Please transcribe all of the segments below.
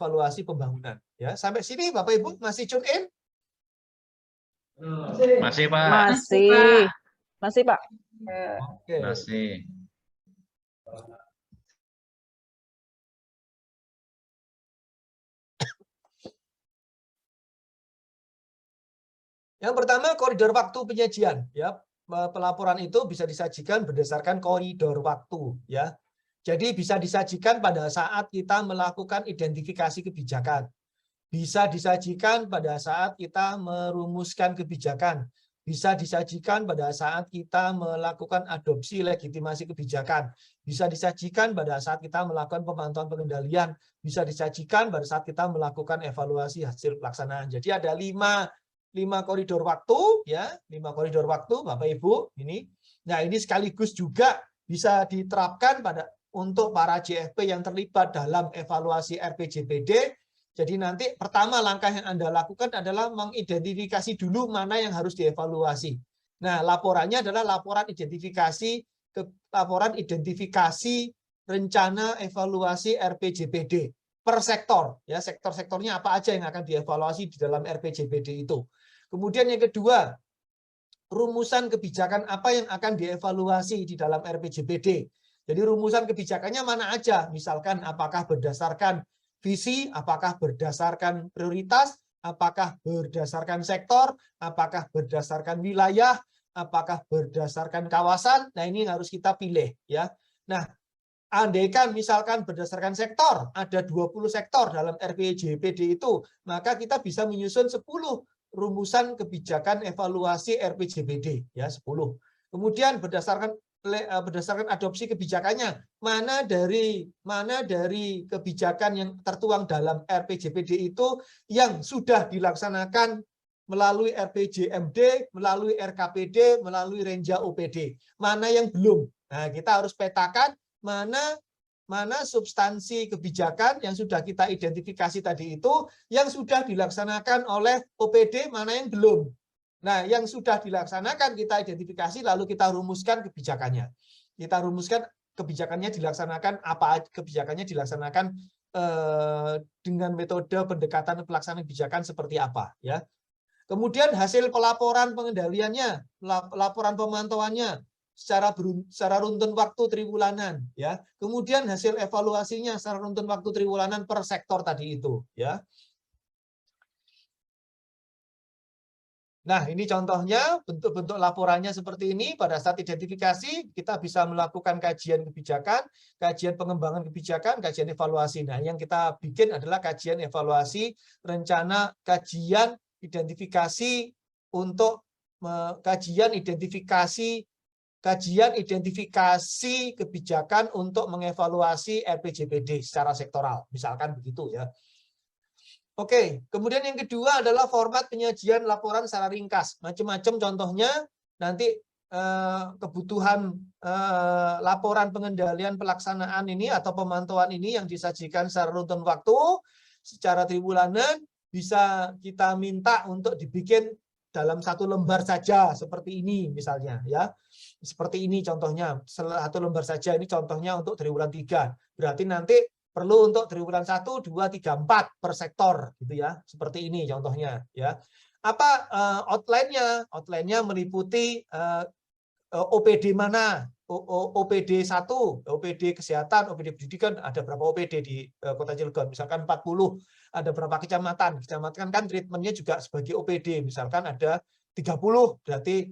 evaluasi pembangunan. Ya, sampai sini Bapak Ibu masih tune in? Masih, Pak. Masih, Pak. Oke. Masih. Yang pertama, koridor waktu penyajian. Ya, pelaporan itu bisa disajikan berdasarkan koridor waktu. Ya, jadi bisa disajikan pada saat kita melakukan identifikasi kebijakan. Bisa disajikan pada saat kita merumuskan kebijakan. Bisa disajikan pada saat kita melakukan adopsi legitimasi kebijakan. Bisa disajikan pada saat kita melakukan pemantauan pengendalian. Bisa disajikan pada saat kita melakukan evaluasi hasil pelaksanaan. Jadi ada lima koridor waktu, ya, 5 koridor waktu, Bapak Ibu. Nah, ini sekaligus juga bisa diterapkan untuk para JFP yang terlibat dalam evaluasi RPJPD. Jadi nanti pertama langkah yang Anda lakukan adalah mengidentifikasi dulu mana yang harus dievaluasi. Nah, laporannya adalah laporan identifikasi rencana evaluasi RPJPD per sektor. Ya, sektor-sektornya apa aja yang akan dievaluasi di dalam RPJPD itu. Kemudian yang kedua, rumusan kebijakan apa yang akan dievaluasi di dalam RPJPD. Jadi rumusan kebijakannya mana aja, misalkan apakah berdasarkan visi, apakah berdasarkan prioritas, apakah berdasarkan sektor, apakah berdasarkan wilayah, apakah berdasarkan kawasan. Nah, ini harus kita pilih, ya. Nah, andaikan misalkan berdasarkan sektor, ada 20 sektor dalam RPJPD itu, maka kita bisa menyusun 10 rumusan kebijakan evaluasi RPJPD, ya, 10. Kemudian berdasarkan adopsi kebijakannya, mana dari kebijakan yang tertuang dalam RPJPD itu yang sudah dilaksanakan melalui RPJMD, melalui RKPD, melalui Renja OPD, mana yang belum. Nah, kita harus petakan mana substansi kebijakan yang sudah kita identifikasi tadi itu yang sudah dilaksanakan oleh OPD, mana yang belum. Nah, yang sudah dilaksanakan kita identifikasi, lalu kita rumuskan kebijakannya. Kita rumuskan kebijakannya dilaksanakan apa, kebijakannya dilaksanakan dengan metode pendekatan pelaksanaan kebijakan seperti apa, ya. Kemudian hasil pelaporan pengendaliannya, laporan pemantauannya secara runtun waktu triwulanan, ya. Kemudian hasil evaluasinya secara runtun waktu triwulanan per sektor tadi itu, ya. Nah, ini contohnya bentuk-bentuk laporannya seperti ini. Pada saat identifikasi, kita bisa melakukan kajian kebijakan, kajian pengembangan kebijakan, kajian evaluasi. Nah, yang kita bikin adalah kajian evaluasi, rencana kajian identifikasi untuk kajian identifikasi kebijakan untuk mengevaluasi RPJPD secara sektoral, misalkan begitu, ya. Oke, kemudian yang kedua adalah format penyajian laporan secara ringkas. Macam-macam contohnya, nanti kebutuhan laporan pengendalian pelaksanaan ini atau pemantauan ini yang disajikan secara runtun waktu, secara triwulanan, bisa kita minta untuk dibikin dalam satu lembar saja, seperti ini misalnya, ya. Seperti ini contohnya, satu lembar saja, ini contohnya untuk triwulan 3. Berarti nanti perlu untuk triwulan 1, 2, 3, 4 per sektor, gitu ya. Seperti ini contohnya, ya. Apa outline-nya? Outline-nya meliputi OPD mana? OPD 1, OPD kesehatan, OPD pendidikan, ada berapa OPD di Kota Cilegon? Misalkan 40, ada berapa kecamatan? Kecamatan kan treatment-nya juga sebagai OPD, misalkan ada 30, berarti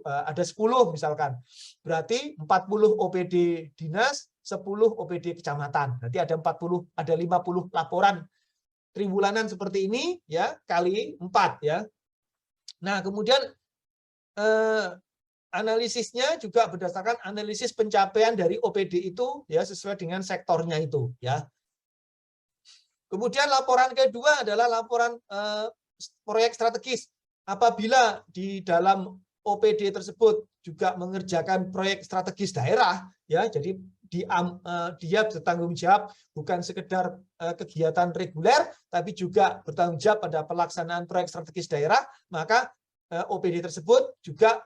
ada 10 misalkan. Berarti 40 OPD dinas, 10 OPD kecamatan. Nanti ada 40, ada 50 laporan triwulanan seperti ini, ya, kali 4, ya. Nah, kemudian analisisnya juga berdasarkan analisis pencapaian dari OPD itu, ya, sesuai dengan sektornya itu, ya. Kemudian laporan kedua adalah laporan proyek strategis. Apabila di dalam OPD tersebut juga mengerjakan proyek strategis daerah, ya, jadi dia bertanggung jawab bukan sekedar kegiatan reguler, tapi juga bertanggung jawab pada pelaksanaan proyek strategis daerah, maka OPD tersebut juga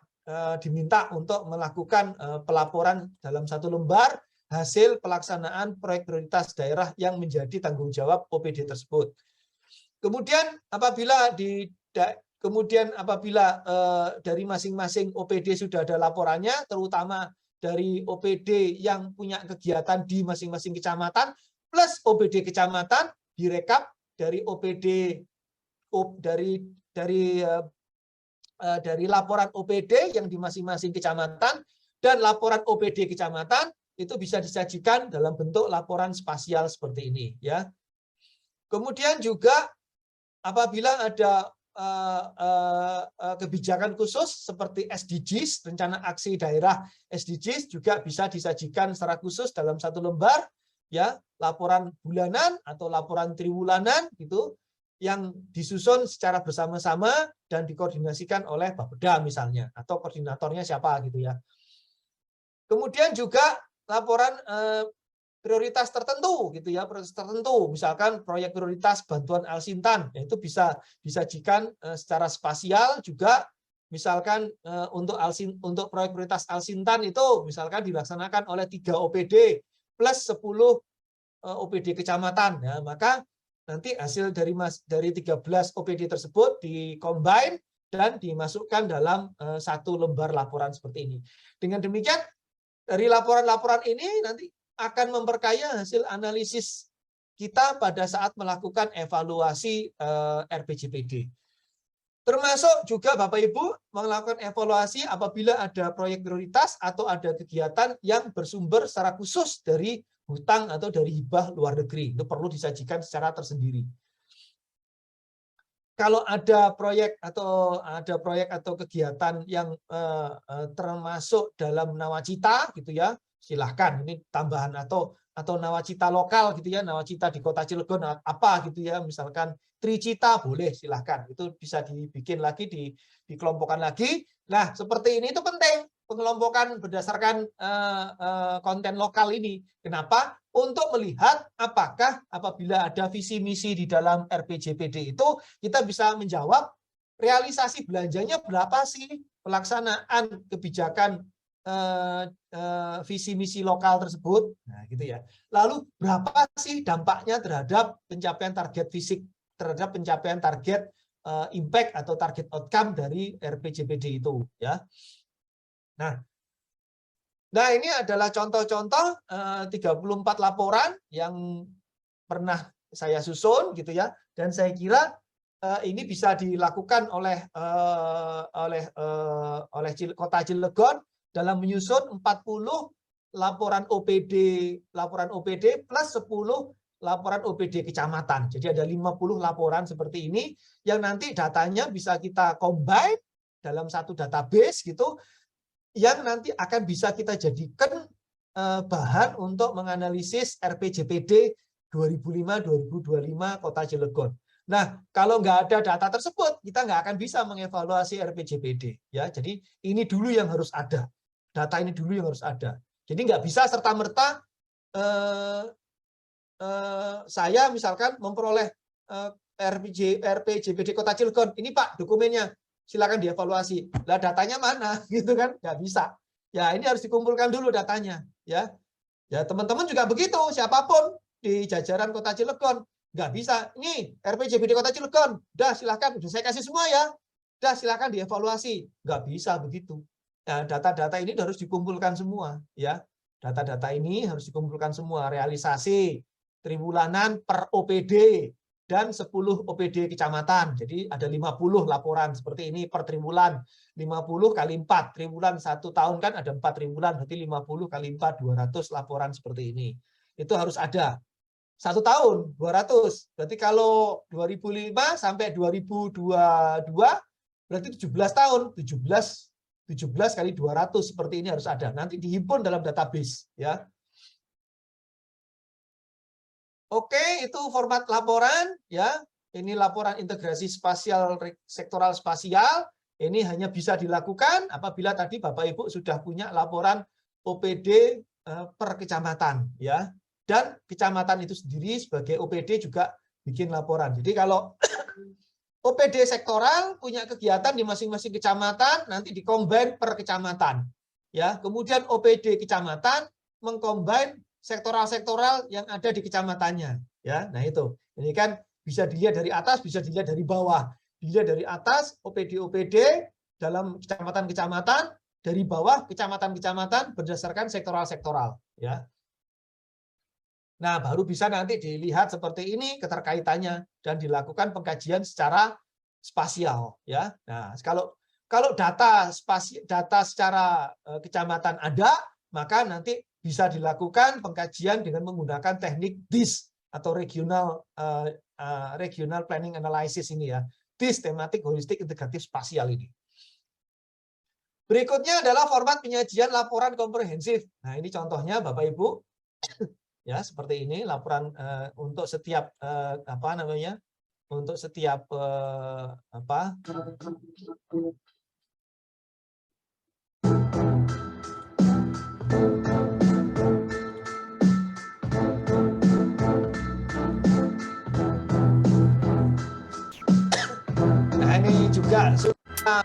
diminta untuk melakukan pelaporan dalam satu lembar hasil pelaksanaan proyek prioritas daerah yang menjadi tanggung jawab OPD tersebut. Kemudian apabila dari masing-masing OPD sudah ada laporannya, terutama dari OPD yang punya kegiatan di masing-masing kecamatan plus OPD kecamatan direkap dari OPD dari laporan OPD yang di masing-masing kecamatan dan laporan OPD kecamatan itu bisa disajikan dalam bentuk laporan spasial seperti ini, ya. Kemudian juga apabila ada kebijakan khusus seperti SDGs, rencana aksi daerah SDGs juga bisa disajikan secara khusus dalam satu lembar, ya, laporan bulanan atau laporan triwulanan gitu, yang disusun secara bersama-sama dan dikoordinasikan oleh Bapeda misalnya, atau koordinatornya siapa gitu ya. Kemudian juga laporan prioritas tertentu gitu ya, prioritas tertentu, misalkan proyek prioritas bantuan Alsintan, itu bisa disajikan secara spasial juga, misalkan untuk proyek prioritas Alsintan itu misalkan dilaksanakan oleh 3 OPD plus 10 OPD kecamatan, ya, maka nanti hasil dari 13 OPD tersebut dikombine dan dimasukkan dalam satu lembar laporan seperti ini. Dengan demikian dari laporan-laporan ini nanti akan memperkaya hasil analisis kita pada saat melakukan evaluasi RPJPD. Termasuk juga Bapak Ibu melakukan evaluasi apabila ada proyek prioritas atau ada kegiatan yang bersumber secara khusus dari hutang atau dari hibah luar negeri. Itu perlu disajikan secara tersendiri. Kalau ada proyek atau kegiatan yang termasuk dalam nawacita gitu ya, silahkan ini tambahan atau nawacita lokal gitu ya, nawacita di Kota Cilegon apa gitu ya, misalkan Tricita boleh, silahkan, itu bisa dibikin lagi, dikelompokkan lagi. Nah seperti ini itu penting pengelompokan berdasarkan konten lokal ini. Kenapa? Untuk melihat apakah apabila ada visi misi di dalam RPJPD itu kita bisa menjawab realisasi belanjanya berapa sih, pelaksanaan kebijakan visi misi lokal tersebut, nah gitu ya. Lalu berapa sih dampaknya terhadap pencapaian target fisik, terhadap pencapaian target impact atau target outcome dari RPJPD itu, ya. Nah ini adalah contoh-contoh 34 laporan yang pernah saya susun gitu ya, dan saya kira ini bisa dilakukan oleh Kota Cilegon dalam menyusun 40 laporan OPD plus 10 laporan OPD kecamatan. Jadi ada 50 laporan seperti ini yang nanti datanya bisa kita combine dalam satu database gitu, yang nanti akan bisa kita jadikan bahan untuk menganalisis RPJPD 2005-2025 Kota Cilegon. Nah, kalau nggak ada data tersebut, kita nggak akan bisa mengevaluasi RPJPD. Ya, jadi ini dulu yang harus ada. Data ini dulu yang harus ada. Jadi nggak bisa serta-merta saya misalkan memperoleh RPJPD Kota Cilegon. Ini Pak dokumennya, silakan dievaluasi. Lah datanya mana? Gitu kan? Nggak bisa. Ya ini harus dikumpulkan dulu datanya. Ya, teman-teman juga begitu. Siapapun di jajaran Kota Cilegon nggak bisa. Ini RPJPD Kota Cilegon. Udah silakan. Udah saya kasih semua ya. Udah silakan dievaluasi. Nggak bisa begitu. Nah, data-data ini harus dikumpulkan semua. Ya, data-data ini harus dikumpulkan semua. Realisasi triwulanan per OPD. Dan 10 OPD kecamatan. Jadi ada 50 laporan seperti ini per triwulan. 50 kali 4. Triwulan 1 tahun kan ada 4 triwulan. Berarti 50 kali 4, 200 laporan seperti ini. Itu harus ada. 1 tahun, 200. Berarti kalau 2005 sampai 2022, berarti 17 tahun. 17 kali 200 seperti ini harus ada. Nanti dihimpun dalam database. Ya. Oke, itu format laporan ya. Ini laporan integrasi spasial sektoral spasial. Ini hanya bisa dilakukan apabila tadi Bapak Ibu sudah punya laporan OPD per kecamatan ya. Dan kecamatan itu sendiri sebagai OPD juga bikin laporan. Jadi kalau OPD sektoral punya kegiatan di masing-masing kecamatan nanti dikombine per kecamatan. Ya, kemudian OPD kecamatan mengcombine sektoral-sektoral yang ada di kecamatannya. Ya, nah itu. Ini kan bisa dilihat dari atas, bisa dilihat dari bawah. Dilihat dari atas OPD dalam kecamatan-kecamatan, dari bawah kecamatan-kecamatan berdasarkan sektoral-sektoral. Ya. Nah, baru bisa nanti dilihat seperti ini keterkaitannya dan dilakukan pengkajian secara spasial. Ya. Nah, kalau data secara kecamatan ada, maka nanti bisa dilakukan pengkajian dengan menggunakan teknik DIS atau regional planning analysis ini ya. DIS, tematik holistik integratif spasial ini. Berikutnya adalah format penyajian laporan komprehensif. Nah, ini contohnya Bapak Ibu. Ya, seperti ini laporan untuk setiap apa namanya? Untuk setiap apa? Nah, ini juga sudah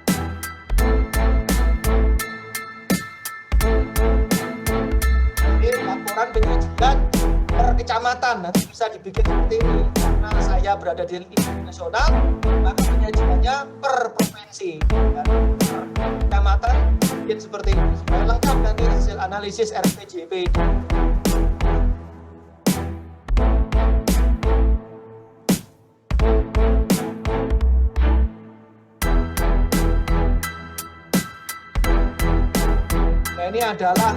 laporan penyajian per kecamatan, nanti bisa dibikin seperti ini. Karena saya berada di nasional, maka penyajiannya per provinsi. Dan per kecamatan bikin seperti ini. Supaya lengkap nanti hasil analisis RPJP. Nah, ini adalah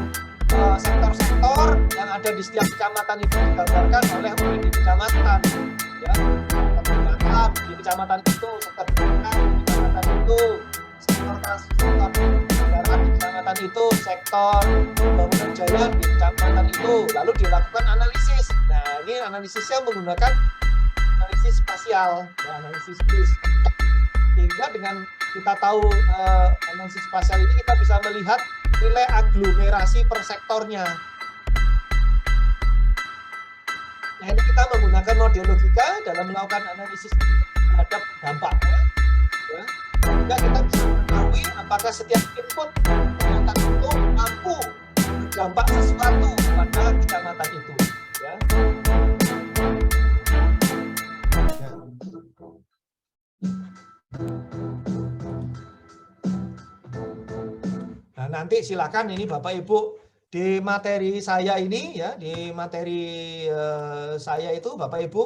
sektor-sektor yang ada di setiap kecamatan itu digambarkan oleh OPD kecamatan. Ya, sektor di kecamatan itu, sektor pendidikan di kecamatan itu, sektor transportasi kendaraan di kecamatan itu, sektor pembangunan jalan di kecamatan itu, lalu dilakukan analisis. Nah, ini analisisnya menggunakan analisis spasial, ya, analisis DIS. Sehingga dengan kita tahu analisis spasial ini kita bisa melihat nilai aglomerasi per sektornya. Nah, ini kita menggunakan model logika dalam melakukan analisis terhadap dampaknya. Ya. Sehingga kita bisa mengetahui apakah setiap input kecamatan itu mampu berdampak sesuatu pada kecamatan itu. Ya. Nah, nanti silakan ini Bapak Ibu di materi saya ini ya, di materi saya itu Bapak Ibu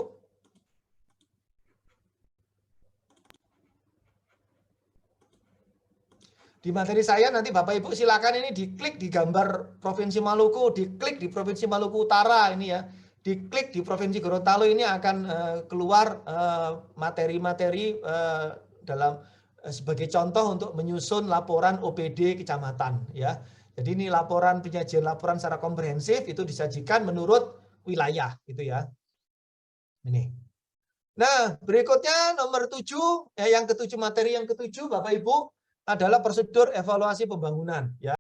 di materi saya nanti Bapak Ibu silakan ini diklik di gambar Provinsi Maluku, diklik di Provinsi Maluku Utara ini ya, diklik di Provinsi Gorontalo ini akan keluar materi-materi dalam sebagai contoh untuk menyusun laporan OPD kecamatan ya. Jadi ini laporan penyajian laporan secara komprehensif itu disajikan menurut wilayah gitu ya. Ini. Nah, berikutnya nomor 7 yang ketujuh materi yang ketujuh Bapak Ibu adalah prosedur evaluasi pembangunan ya.